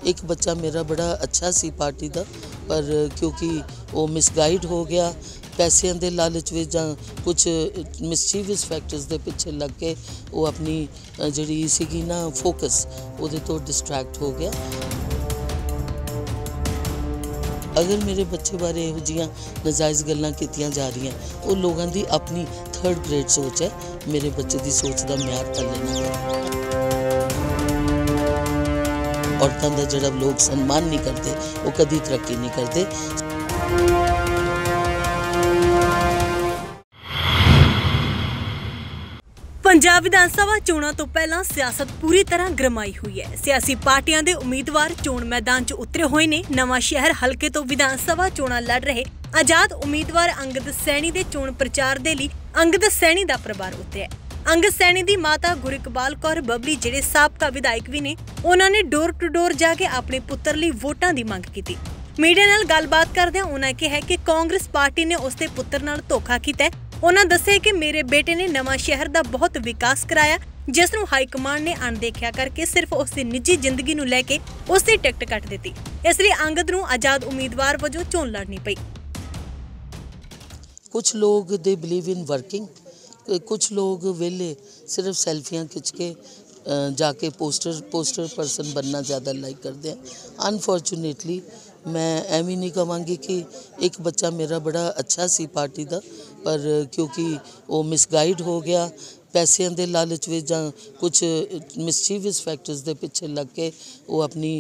एक बच्चा मेरा बड़ा अच्छा सी पार्टी का, पर क्योंकि वो मिसगाइड हो गया पैसों के लालच में ਜਾਂ कुछ मिसचीवियस फैक्टर्स के पिछे लग के वो अपनी जी सी ना फोकस वो तो डिस्ट्रैक्ट हो गया। अगर मेरे बच्चे बारे यहो जिहियां नजायज़ गल्लां कीतियां जा रही हैं वो लोगों की अपनी थर्ड ग्रेड सोच है। मेरे बच्चे की सोच का म्यार थल्ले ना करो। औरतों का जोड़ा लोग सम्मान नहीं करते वो कभी तरक्की नहीं करते। पंजाब विधान सभा चोणां तो पहला सियासत पूरी तरह गरमाई हुई है। सियासी पार्टियां दे उम्मीदवार चोण मैदान च उतरे हुए ने। नवां शहर हलके तो विधान सभा चोणां लड़ रहे आजाद उम्मीदवार अंगद सैनी दे चोण प्रचार दे लई अंगद सैनी दा परिवार उतरिया। अंगद सैनी दी माता गुरिकबाल कौर बबली जिहड़े साबका विधायक भी ने उन्हां ने डोर टू डोर जाके अपने पुत्तर लई वोटां दी मंग कीती। मीडिया नाल गलबात करदे उन्हां कहा कि कांग्रेस पार्टी ने उसदे पुत्तर नाल धोखा कीता। उन्होंने दस्सिया कि मेरे बेटे ने नवां शहर का बहुत विकास कराया जिस नूं हाई कमांड ने अणदेखिया करके सिर्फ उसकी निजी जिंदगी नूं लैके उसकी टिकट कट दी। इसलिए अंगद नूं आजाद उम्मीदवार वजों चोण लड़नी पई। कुछ लोग दे बिलीव इन वर्किंग, कुछ लोग वेले सिर्फ सेल्फियां खिंच के जाके पोस्टर पर्सन बनना ज़्यादा लाइक करते हैं। अनफॉर्चुनेटली मैं एवं नहीं कहूँगी कि एक बच्चा मेरा बड़ा अच्छा सी पार्टी का, पर क्योंकि वो मिसगाइड हो गया पैसों के लालच में ਜਾਂ कुछ मिसचीवियस फैक्टर्स के पिछे लग के वो अपनी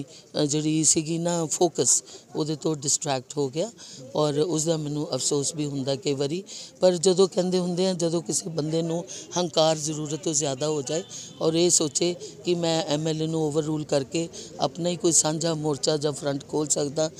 जी सी ना फोकस वो तो डिस्ट्रैक्ट हो गया। और उसका मैनू अफसोस भी होंदा कई बारी। पर जदों कहंदे हुंदे हैं जदों किसी बंदे नूं हंकार ज़रूरत तो ज़्यादा हो जाए और ये सोचे कि मैं MLA नूं ओवर रूल करके अपना ही कोई साझा मोर्चा या फ्रंट खोल सकदा,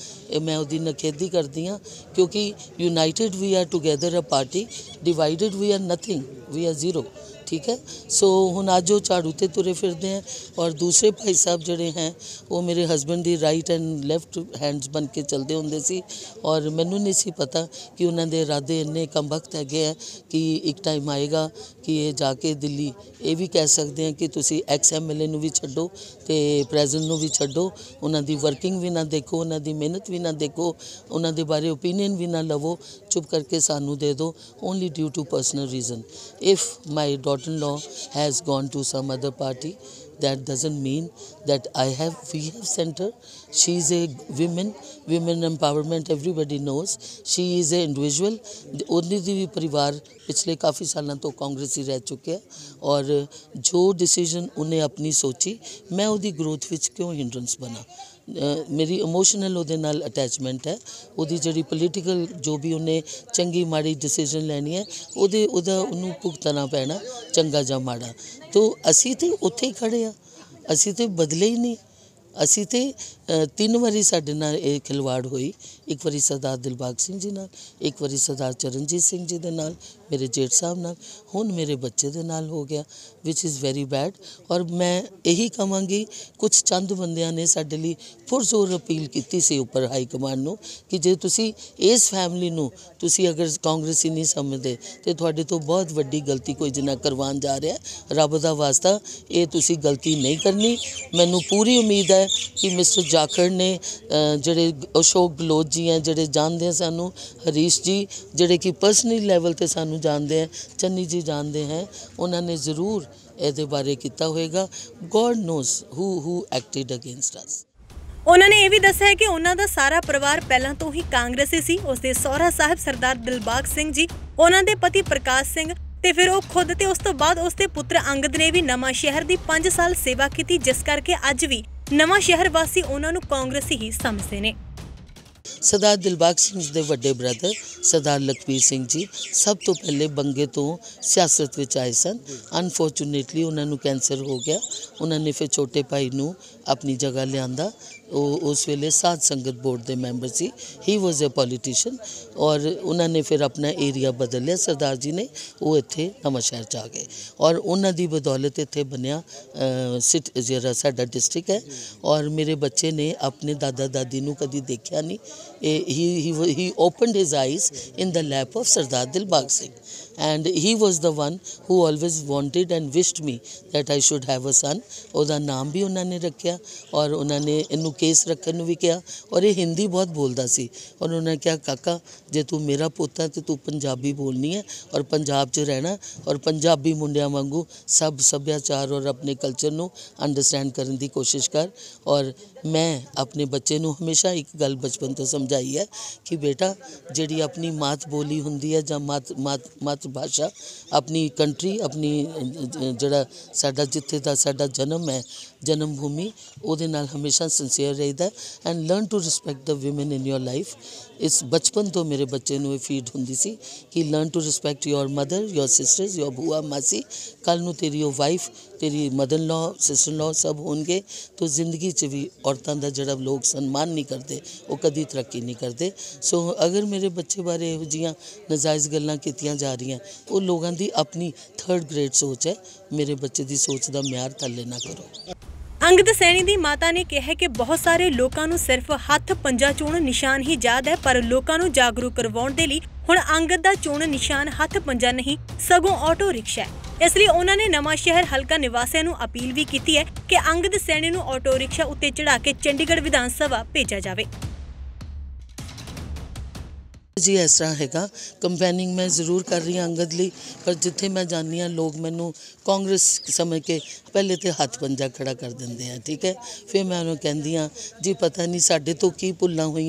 मैं उसकी नखेदी करती हाँ। क्योंकि united we are together a party, divided we are nothing, we are zero. ठीक है। सो हुण अज वो झाड़ू ते तुरे फिरदे हैं और दूसरे भाई साहब जिहड़े हैं वो मेरे husband the right and left hands बन के चलते होंदे सी। और मैनू नहीं सी पता कि उन्होंने दे इरादे इन्ने कमबख्त हैगे हैं कि एक टाइम आएगा कि ये जाके दिल्ली ये भी कह सकते हैं कि तुसी एक्स MLA नूं भी छड्डो ते प्रेजेंट नूं भी छड्डो, उन्हां दी वर्किंग भी ना देखो, उन्हां दी मेहनत भी ना देखो, उन्हां दे बारे ओपीनियन भी ना लवो, चुप करके सानू दे दो only due to personal reason. If my daughter-in-law has gone to some other party, that doesn't mean that we have sent her. She is a women empowerment, everybody knows. She is a individual. उन्हीं दी भी परिवार पिछले काफ़ी सालों तो कांग्रेसी रह चुके हैं और जो डिसीजन उन्हें अपनी सोची मैं उदी ग्रोथ विच क्यों हिंड्रेंस बना। मेरी इमोशनल उहदे नाल अटैचमेंट है। उहदी जिहड़ी पोलीटिकल जो भी उन्हें चंगी माड़ी डिसीजन लैनी है उहदा उन्होंने भुगतना पैना चंगा जां माड़ा। तो असी तो उत्थे ही खड़े आ, असी तो बदले ही नहीं। असी तो 3 वारी साडे नाल ये खिलवाड़ हुई, एक वारी सरदार दिलबाग सिंह जी नाल, एक वारी सरदार चरणजीत सिंह जी दे नाल, मेरे जेठ साहब नाल, हुण मेरे बच्चे दे नाल हो गया, विच इज़ वेरी बैड। और मैं यही कहांगी कुछ चंद बंदियां ने साडे लई पुरजोर अपील कीती सी उपर हाई कमांड नूं कि जे तुसी इस फैमिली नूं तुसी अगर कांग्रेसी नहीं समझदे तो तुहाडे तो बहुत वड्डी गलती कोई जिन्ना करवान जा रहा है। रब दा वास्ता ये तुसी गलती नहीं करनी। मैनूं पूरी उम्मीद है कि मिस्टर जाखड़ ने जिहड़े अशोक गहलोत जी हैं जिहड़े जानते हैं सानू, हरीश जी जिहड़े कि पर्सनली लैवल ते सानू जानते हैं, चन्नी जी जानते हैं, उन्होंने ज़रूर ये बारे किया होएगा। गॉड नोज हू एक्टेड अगेंस्ट अस। उन्होंने ये भी दस्सिया कि उन्हों का सारा परिवार पहला तो ही कांग्रेसी सी। उसके सौहरा साहब सरदार दिलबाग सिंह जी, उन्होंने पति प्रकाश सिंह ते फिर वो खुद ते उस तो बाद उसके पुत्र अंगद ने भी नवां शहर की 5 साल सेवा की, जिस करके अज भी नवां शहर वासी उन्होंने कांग्रेसी ही समझते हैं। सरदार दिलबाग सिंह दे वड्डे ब्रदर सरदार लखबीर सिंह जी सब तो पहले बंगे तो सियासत विच आए सन। अनफॉर्चुनेटली उन्होंने कैंसर हो गया, उन्होंने फिर छोटे भाई नूं अपनी जगह लिया। उस वेले साध संगत बोर्ड के मैंबर सी, ही वॉज ए पॉलीटिशियन और उन्होंने फिर अपना एरिया बदल लिया। सरदार जी ने वो इत्थे नवां शहर च आ गए और उन्हों की बदौलत इत्थे बनया जिहड़ा साडा डिस्ट्रिक्ट है। और मेरे बच्चे ने अपने दादा दादी नूं कदी देखा नहीं। He opened his eyes in the lap of Sardar Dilbag Singh and he was the one who always wanted and wished me that I should have a son. ਉਹਦਾ ਨਾਮ ਵੀ ਉਹਨਾਂ ਨੇ ਰੱਖਿਆ ਔਰ ਉਹਨਾਂ ਨੇ ਇਹਨੂੰ ਕੇਸ ਰੱਖਣ ਨੂੰ ਵੀ ਕਿਹਾ ਔਰ ਇਹ ਹਿੰਦੀ ਬਹੁਤ ਬੋਲਦਾ ਸੀ ਔਰ ਉਹਨਾਂ ਨੇ ਕਿਹਾ ਕਾਕਾ ਜੇ ਤੂੰ ਮੇਰਾ ਪੁੱਤ ਹੈ ਤੇ ਤੂੰ ਪੰਜਾਬੀ ਬੋਲਣੀ ਹੈ ਔਰ ਪੰਜਾਬ 'ਚ ਰਹਿਣਾ ਔਰ ਪੰਜਾਬੀ ਮੁੰਡਿਆਂ ਵਾਂਗੂ ਸਭ ਸੱਭਿਆਚਾਰ ਔਰ ਆਪਣੇ ਕਲਚਰ ਨੂੰ ਅੰਡਰਸਟੈਂਡ ਕਰਨ ਦੀ ਕੋਸ਼ਿਸ਼ ਕਰ। ਔਰ ਮੈਂ ਆਪਣੇ ਬੱਚੇ ਨੂੰ ਹਮੇਸ਼ਾ ਇੱਕ ਗੱਲ ਬਚਪਨ ਤੋਂ ਸਮਝਾਈ ਹੈ ਕਿ ਬੇਟਾ ਜਿਹੜੀ ਆਪਣੀ ਮਾਤ ਬੋਲੀ ਹੁੰਦੀ ਹੈ ਜਾਂ ਮਾਤ ਭਾਸ਼ਾ ਆਪਣੀ ਕੰਟਰੀ ਆਪਣੀ ਜਿਹੜਾ ਸਾਡਾ ਜਿੱਥੇ ਦਾ ਸਾਡਾ ਜਨਮ ਹੈ ਜਨਮ ਭੂਮੀ ਉਹਦੇ ਨਾਲ ਹਮੇਸ਼ਾ ਸਿੰਸੀਅਰ ਰਹੀਦਾ and learn to respect the women in your life. ਇਸ ਬਚਪਨ ਤੋਂ ਮੇਰੇ ਬੱਚੇ ਨੂੰ ਇਹ ਫੀਡ ਹੁੰਦੀ ਸੀ ਕਿ learn to respect your mother your sisters your ਭੂਆ ਮਾਸੀ ਕੱਲ੍ਹ ਨੂੰ ਤੇਰੀ ਉਹ ਵਾਈਫ ਤੇਰੀ ਮਦਰ ਇਨ ਲਾ ਸਿਸਟਰ ਇਨ ਲਾ ਸਭ ਹੋਣਗੇ ਤਾਂ ਜ਼ਿੰਦਗੀ 'ਚ ਵੀ ਔਰਤਾਂ ਦਾ ਜਿਹੜਾ ਲੋਕ ਸਨਮਾਨ ਨਹੀਂ ਕਰਦੇ ਉਹ ਕਦੀ ਤਰੱਕੀ ਨਹੀਂ ਕਰਦੇ। ਸੋ ਅਗਰ ਮੇਰੇ ਬੱਚੇ ਬਾਰੇ ਇਹੋ ਜਿਹੀਆਂ ਨਜਾਇਜ਼ ਗੱਲਾਂ ਕੀਤੀਆਂ ਜਾ ਰਹੀਆਂ ਉਹ ਲੋਕਾਂ ਦੀ ਆਪਣੀ 3rd ਗ੍ਰੇਡ ਸੋਚ ਹੈ। ਮੇਰੇ ਬੱਚੇ ਦੀ ਸੋਚ ਦਾ ਮਿਆਰ ਥੱਲੇ ਨਾ ਕਰੋ। ਅੰਗਦ ਸੈਣੀ ਦੀ ਮਾਤਾ ਨੇ ਕਿਹਾ ਕਿ ਬਹੁਤ ਸਾਰੇ ਲੋਕਾਂ ਨੂੰ ਸਿਰਫ ਹੱਥ ਪੰਜਾ ਚੋਣ ਨਿਸ਼ਾਨ ਹੀ ਯਾਦ ਹੈ ਪਰ ਲੋਕਾਂ ਨੂੰ ਜਾਗਰੂਕ ਕਰਵਾਉਣ ਦੇ ਲਈ ਹੁਣ ਅੰਗਦ ਦਾ ਚੋਣ ਨਿਸ਼ਾਨ ਹੱਥ ਪੰਜਾ ਨਹੀਂ ਸਗੋਂ ਆਟੋ ਰਿਕਸ਼ਾ ਹੈ। ਇਸ ਲਈ ਉਹਨਾਂ ਨੇ ਨਵਾਂ ਸ਼ਹਿਰ ਹਲਕਾ ਨਿਵਾਸੀਆਂ ਨੂੰ ਅਪੀਲ ਵੀ ਕੀਤੀ ਹੈ ਕਿ ਅੰਗਦ ਸੈਣੀ ਨੂੰ ਆਟੋ ਰਿਕਸ਼ਾ ਉੱਤੇ ਚੜਾ ਕੇ ਚੰਡੀਗੜ੍ਹ ਵਿਧਾਨ ਸਭਾ ਭੇਜਿਆ ਜਾਵੇ। जी इस तरह हैगा कंपेनिंग मैं जरूर कर रही हाँ अंगद ली पर जिथे मैं जानी हाँ लोग मैनू कांग्रेस समझ के पहले तो हथ पंजा खड़ा कर देंगे हैं ठीक है। फिर मैं उन्होंने कहती हाँ जी पता नहीं साढ़े तो की भुल्लां हुई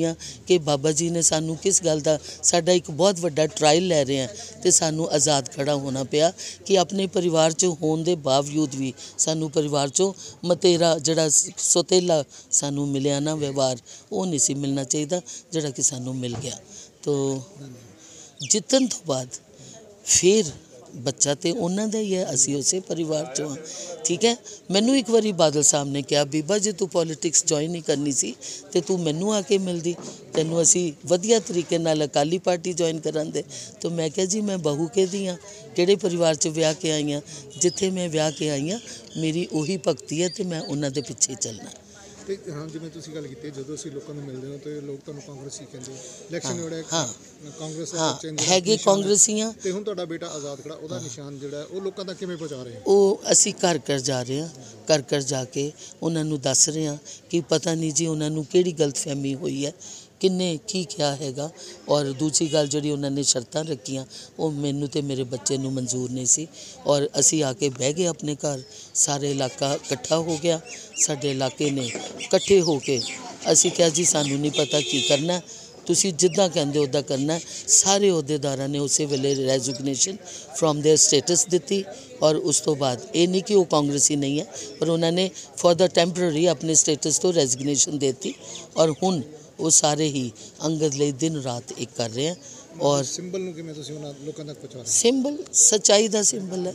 कि बाबा जी ने सानू किस गल का साडा एक बहुत वड्डा ट्रायल लै रहे हैं तो सानू आज़ाद खड़ा होना पिया कि अपने परिवार च होने के बावजूद भी सानू परिवार चों मतेरा जड़ा सोतेला सानू मिलिया ना व्यवहार वो नहीं सी मिलना चाहिए जड़ा कि सानू मिल गया। तो जितन तो बाद फिर बच्चा तो उन्होंने ही है असी उस परिवार चो हाँ ठीक है। मैनू एक बारी बादल साहब ने कहा बीबा जे तू पॉलिटिक्स ज्वाइन नहीं करनी सी तो तू मैनू आके मिलती तैनू असी वधिया तरीके नाल अकाली पार्टी ज्वाइन करांदे। तो मैं कहा जी मैं बहू के दी हाँ किहड़े परिवार च विआह के आई हाँ जिथे मैं विआह के आई हाँ मेरी उही भगती है तो मैं उन्हां दे पिछे चलना। ਤੇ ਹਾਂ ਜਿਵੇਂ ਤੁਸੀਂ ਗੱਲ ਕੀਤੀ ਜਦੋਂ ਅਸੀਂ ਲੋਕਾਂ ਨੂੰ ਮਿਲਦੇ ਹਾਂ ਤੇ ਲੋਕ ਤੁਹਾਨੂੰ ਕਾਂਗਰਸੀ ਕਹਿੰਦੇ ਇਲੈਕਸ਼ਨ ਵੇਲੇ ਕਾਂਗਰਸ ਹੈਗੇ ਕਾਂਗਰਸੀਆਂ ਤੇ ਹੁਣ ਤੁਹਾਡਾ ਬੇਟਾ ਆਜ਼ਾਦ ਖੜਾ ਉਹਦਾ ਨਿਸ਼ਾਨ ਜਿਹੜਾ ਉਹ ਲੋਕਾਂ ਤੱਕ ਕਿਵੇਂ ਪਹੁੰਚਾ ਰਹੇ ਹੋ? ਉਹ ਅਸੀਂ ਘਰ ਘਰ ਜਾ ਰਹੇ ਹਾਂ ਘਰ ਜਾ ਕੇ ਉਹਨਾਂ ਨੂੰ ਦੱਸ ਰਹੇ ਹਾਂ ਕਿ ਪਤਾ ਨਹੀਂ ਜੀ ਉਹਨਾਂ ਨੂੰ ਕਿਹੜੀ ਗਲਤਫਹਿਮੀ ਹੋਈ ਹੈ किन्ने की क्या हैगा। और दूसरी गल जी उन्होंने शर्तां रखियां वो मैनू तो मेरे बच्चे नू मंजूर नहीं सी और असी आके बह गए अपने घर सारे इलाका इकट्ठा हो गया साडे इलाके ने इकट्ठे हो के असी कहा जी सानू नहीं पता की करना तुसी जिद्दां कहंदे उद्दां करना। सारे अहुदेदारां ने उस वेले रेजिग्नेशन फ्रॉम देयर स्टेटस दिती और उस तो बाद ये नहीं कि वो कांग्रेसी नहीं है पर उन्होंने फॉर द टैंपररी अपने स्टेटस तो रेजिग्नेशन देती और हुण वो सारे ही अंगद ले दिन रात एक कर रहे हैं। और सिंबल नूं किवें तुसीं उन्हां लोकां तक पहुंचा रहे? सिंबल सच्चाई दा सिंबल है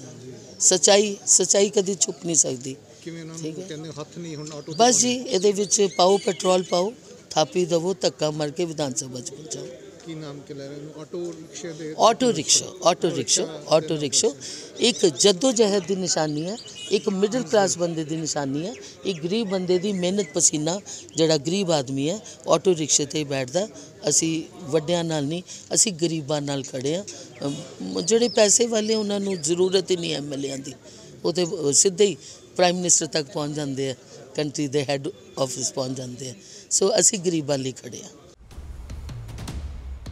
सच्चाई कदी छुप नहीं सकती। किवें उन्हां नूं कहंदे हत्थ नहीं हुण ऑटो बस जी इहदे विच पाओ पेट्रोल पाओ थापी दवो धक्का मार के विधान सभा च पहुंचाओ। की नाम के ले रहे हैं ऑटो रिक्शे दे ऑटो रिक्शा एक जद्दोजहद की निशानी है एक मिडल क्लास बंदे की निशानी है एक गरीब बंदे की मेहनत पसीना जड़ा गरीब आदमी है ऑटो रिक्शे ते बैठदा। असी वड्डियां नाल नहीं असी गरीबां नाल खड़े हाँ जिहड़े पैसे वाले उन्होंने जरूरत ही नहीं एमएलए की वो तो सीधे ही प्राइम मिनिस्टर तक पहुँच जाते हैं कंट्री के हैड ऑफिस पहुँच जाते हैं। सो असी गरीबां लई खड़े हाँ।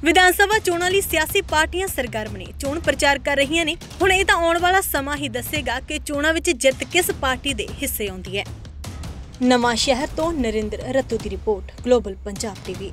ਵਿਧਾਨ ਸਭਾ ਚੋਣਾਂ ਲਈ ਸਿਆਸੀ ਪਾਰਟੀਆਂ ਸਰਗਰਮ ਨੇ ਚੋਣ ਪ੍ਰਚਾਰ ਕਰ ਰਹੀਆਂ ਨੇ। ਹੁਣ ਇਹ ਤਾਂ ਆਉਣ ਵਾਲਾ ਸਮਾਂ ਹੀ ਦੱਸੇਗਾ ਕਿ ਚੋਣਾਂ ਵਿੱਚ ਜਿੱਤ ਕਿਸ ਪਾਰਟੀ ਦੇ ਹਿੱਸੇ ਆਉਂਦੀ ਹੈ। ਨਵਾਂ ਸ਼ਹਿਰ ਤੋਂ ਨਰਿੰਦਰ ਰਤੂ ਦੀ ਰਿਪੋਰਟ ਗਲੋਬਲ ਪੰਜਾਬ ਟੀਵੀ।